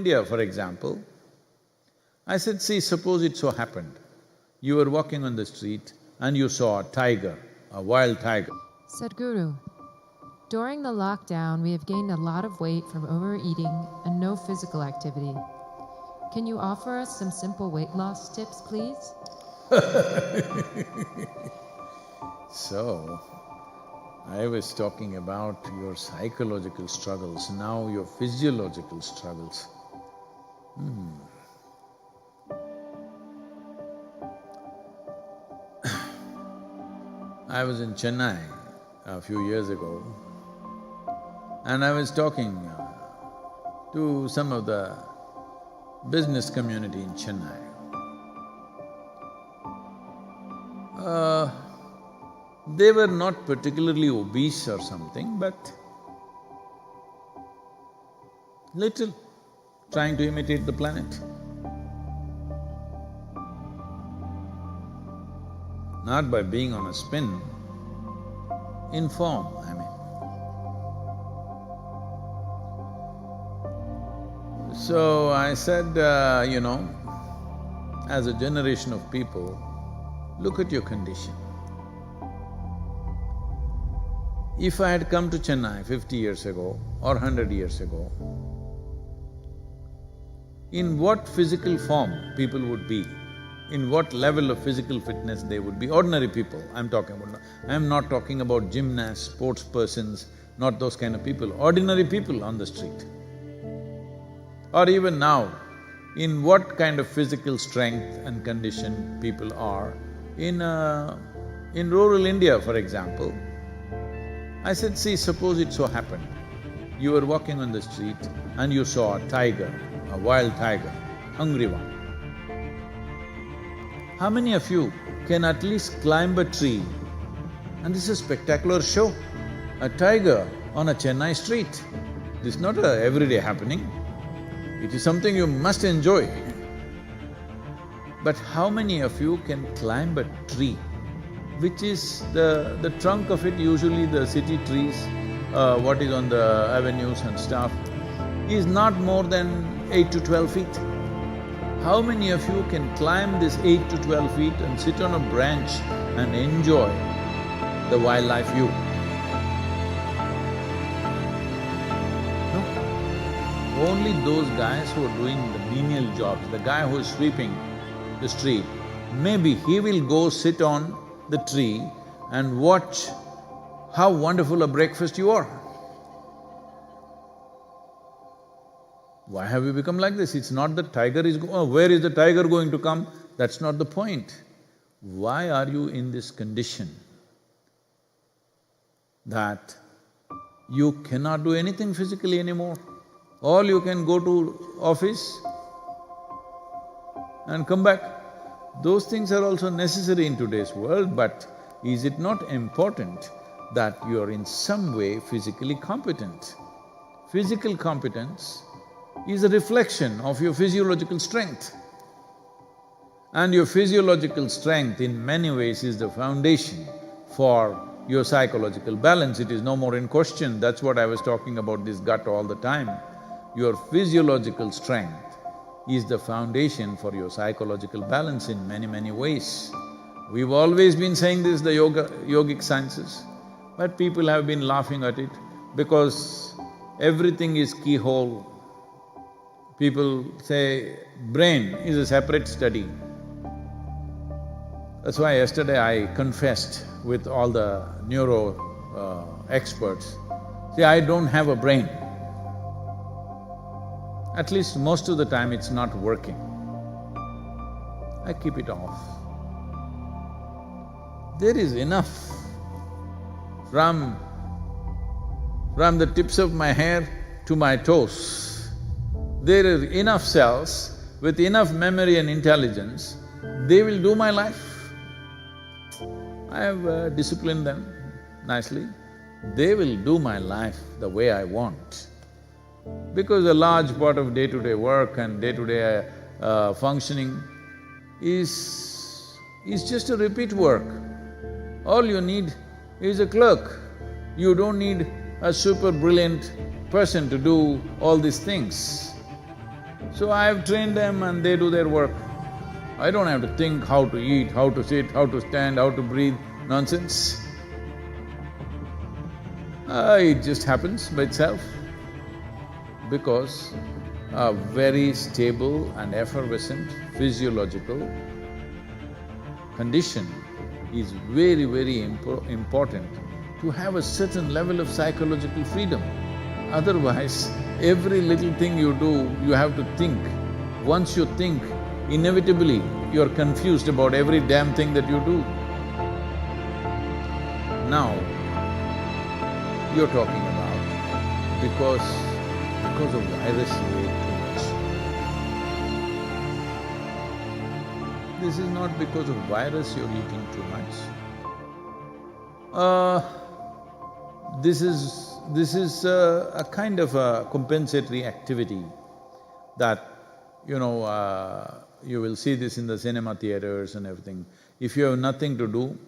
India, for example, I said, see, suppose it so happened, you were walking on the street and you saw a tiger, a wild tiger. Sadguru, during the lockdown, we have gained a lot of weight from overeating and no physical activity. Can you offer us some simple weight loss tips, please? So, I was talking about your psychological struggles, now your physiological struggles. I was in Chennai a few years ago and I was talking to some of the business community in Chennai. They were not particularly obese or something, but little, trying to imitate the planet. Not by being on a spin, in form, I mean. So I said, as a generation of people, look at your condition. If I had come to Chennai 50 years ago or 100 years ago, in what physical form people would be, in what level of physical fitness they would be, ordinary people I'm talking about. I'm not talking about gymnasts, sports persons, not those kind of people, ordinary people on the street. Or even now, in what kind of physical strength and condition people are in rural India, for example. I said, see, suppose it so happened, you were walking on the street and you saw a tiger, a wild tiger, hungry one. How many of you can at least climb a tree? And this is a spectacular show, a tiger on a Chennai street. This is not a everyday happening, it is something you must enjoy. But how many of you can climb a tree, which is the trunk of it, usually the city trees, what is on the avenues and stuff, is not more than 8 to 12 feet. How many of you can climb this 8 to 12 feet and sit on a branch and enjoy the wildlife view? No. Only those guys who are doing the menial jobs, the guy who is sweeping the street, maybe he will go sit on the tree and watch how wonderful a breakfast you are. Why have we become like this? It's not that tiger is where is the tiger going to come? That's not the point. Why are you in this condition that you cannot do anything physically anymore? All you can go to office and come back. Those things are also necessary in today's world, but is it not important that you are in some way physically competent? Physical competence is a reflection of your physiological strength. And your physiological strength in many ways is the foundation for your psychological balance. It is no more in question, that's what I was talking about this gut all the time. Your physiological strength is the foundation for your psychological balance in many, many ways. We've always been saying this, the yogic sciences, but people have been laughing at it because everything is keyhole. People say brain is a separate study. That's why yesterday I confessed with all the neuro experts, see, I don't have a brain. At least most of the time it's not working. I keep it off. There is enough from the tips of my hair to my toes. There are enough cells with enough memory and intelligence, they will do my life. I have disciplined them nicely. They will do my life the way I want. Because a large part of day-to-day work and day-to-day functioning is just a repeat work. All you need is a clerk. You don't need a super brilliant person to do all these things. So I've trained them and they do their work. I don't have to think how to eat, how to sit, how to stand, how to breathe, nonsense. It just happens by itself because a very stable and effervescent physiological condition is very, very important to have a certain level of psychological freedom. Otherwise, every little thing you do, you have to think. Once you think, inevitably you're confused about every damn thing that you do. Now, you're talking about because of virus you ate too much. This is not because of virus you're eating too much. This is a kind of a compensatory activity that, you will see this in the cinema theaters and everything. If you have nothing to do,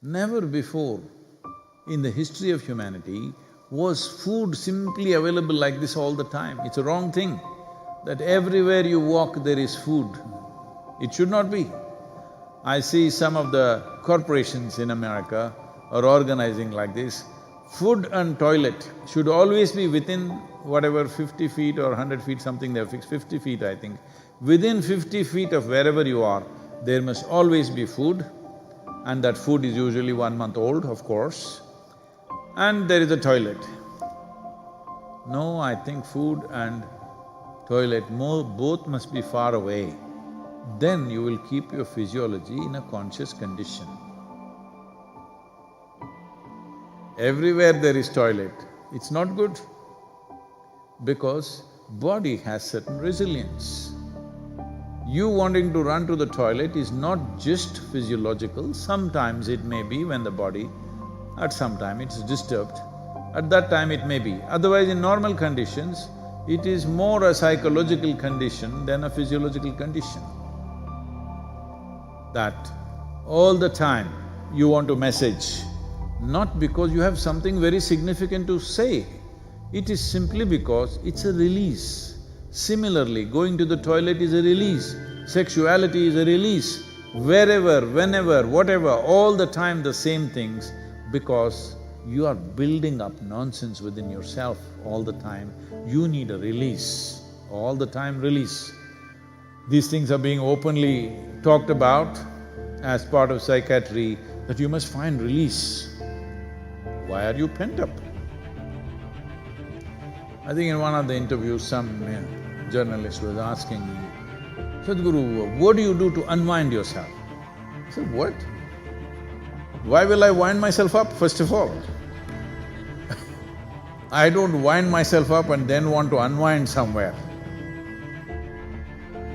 never before in the history of humanity was food simply available like this all the time. It's a wrong thing that everywhere you walk there is food. It should not be. I see some of the corporations in America are organizing like this. Food and toilet should always be within whatever 50 feet or 100 feet, something they've fixed, 50 feet I think. Within 50 feet of wherever you are, there must always be food, and that food is usually 1 month old, of course, and there is a toilet. No, I think food and toilet both must be far away. Then you will keep your physiology in a conscious condition. Everywhere there is toilet, it's not good because body has certain resilience. You wanting to run to the toilet is not just physiological, sometimes it may be when the body, at some time it's disturbed, at that time it may be. Otherwise, in normal conditions, it is more a psychological condition than a physiological condition. That all the time you want to message, not because you have something very significant to say, it is simply because it's a release. Similarly, going to the toilet is a release, sexuality is a release, wherever, whenever, whatever, all the time the same things, because you are building up nonsense within yourself all the time. You need a release, all the time release. These things are being openly talked about as part of psychiatry, that you must find release. Why are you pent up? I think in one of the interviews, some journalist was asking me, Sadguru, what do you do to unwind yourself? I said, what? Why will I wind myself up, first of all? I don't wind myself up and then want to unwind somewhere.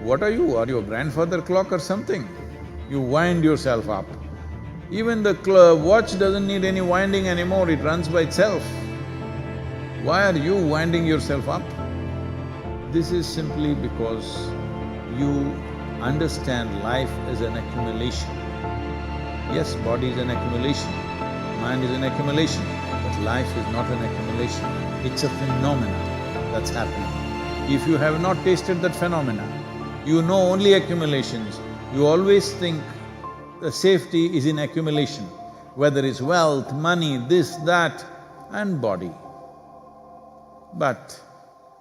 What are you? Are you a grandfather clock or something? You wind yourself up. Even the watch doesn't need any winding anymore, it runs by itself. Why are you winding yourself up? This is simply because you understand life as an accumulation. Yes, body is an accumulation, mind is an accumulation, but life is not an accumulation. It's a phenomenon that's happening. If you have not tasted that phenomena, you know only accumulations, you always think the safety is in accumulation, whether it's wealth, money, this, that, and body. But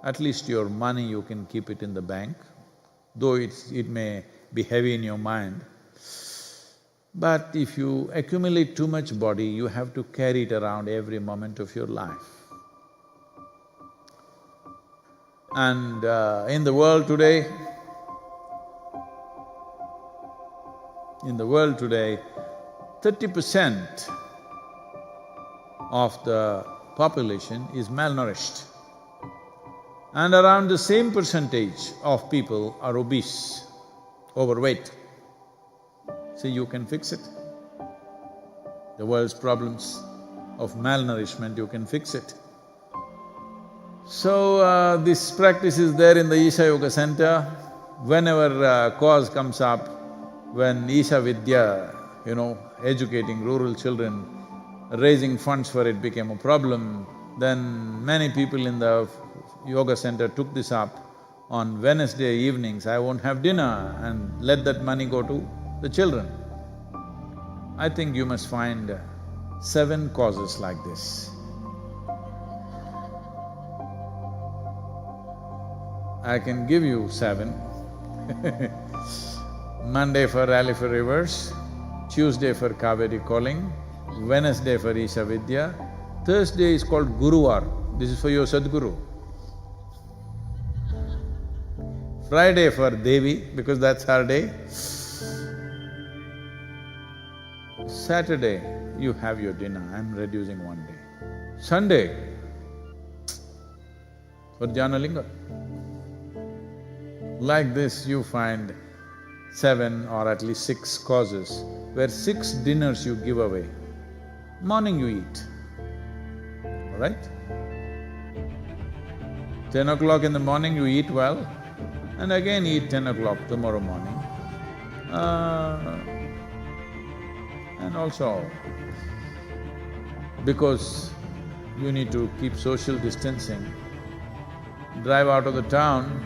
at least your money you can keep it in the bank, though it may be heavy in your mind. But if you accumulate too much body, you have to carry it around every moment of your life. And in the world today, 30% of the population is malnourished, and around the same percentage of people are obese, overweight. See, you can fix it. The world's problems of malnourishment, you can fix it. So, this practice is there in the Isha Yoga Center. Whenever cause comes up, when Isha Vidya, educating rural children, raising funds for it became a problem, Then many people in the yoga center took this up. On Wednesday evenings, I won't have dinner and let that money go to the children. I think you must find 7 causes like this. I can give you 7. Monday for Rally for Rivers, Tuesday for Kaveri calling, Wednesday for Isha Vidya, Thursday is called Guruvar, this is for your Sadguru. Friday for Devi, because that's her day. Saturday, you have your dinner, I'm reducing one day. Sunday, for Jnanalinga. Like this, you find 7 or at least 6 causes, where 6 dinners you give away. Morning you eat, all right? 10 o'clock in the morning you eat well, and again eat 10 o'clock tomorrow morning. And also, because you need to keep social distancing, drive out of the town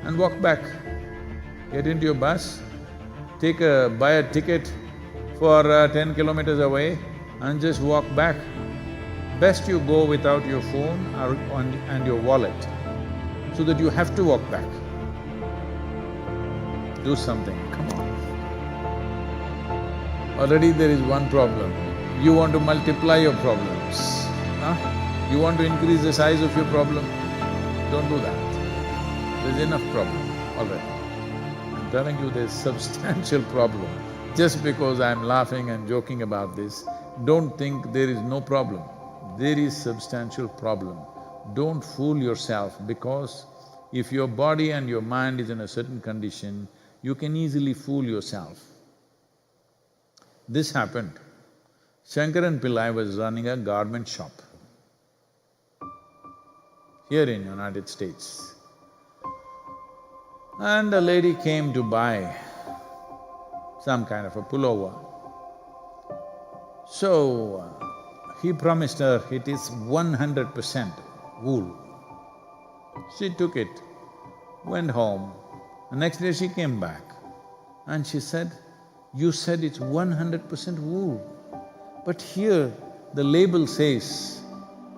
and walk back. Get into your bus, buy a ticket for 10 kilometers away and just walk back. Best you go without your phone and your wallet, so that you have to walk back. Do something, come on. Already there is one problem. You want to multiply your problems, huh? You want to increase the size of your problem? Don't do that. There's enough problem already. I'm telling you there's substantial problem. Just because I'm laughing and joking about this, don't think there is no problem. There is substantial problem. Don't fool yourself, because if your body and your mind is in a certain condition, you can easily fool yourself. This happened. Shankaran Pillai was running a garment shop here in United States. And a lady came to buy some kind of a pullover. So, he promised her it is 100% wool. She took it, went home. The next day she came back and she said, "You said it's 100% wool, but here the label says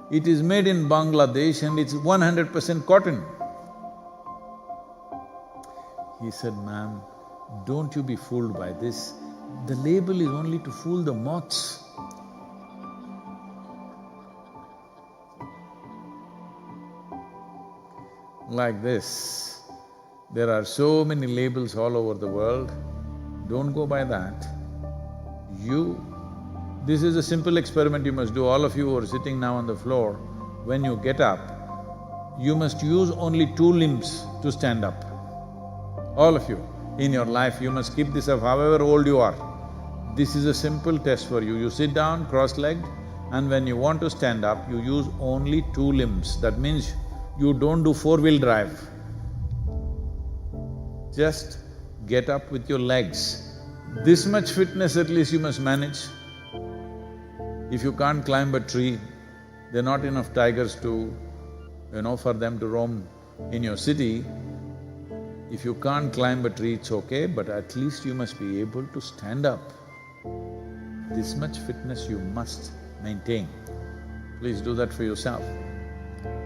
it is made in Bangladesh and it's 100% cotton." He said, "Ma'am, don't you be fooled by this. The label is only to fool the moths. Like this, there are so many labels all over the world, don't go by that. This is a simple experiment you must do, all of you who are sitting now on the floor. When you get up, you must use only 2 limbs to stand up. All of you, in your life, you must keep this up however old you are. This is a simple test for you. You sit down cross-legged, and when you want to stand up, you use only 2 limbs. That means you don't do 4-wheel drive. Just get up with your legs. This much fitness at least you must manage. If you can't climb a tree, there are not enough tigers to, for them to roam in your city. If you can't climb a tree, it's okay, but at least you must be able to stand up. This much fitness you must maintain. Please do that for yourself.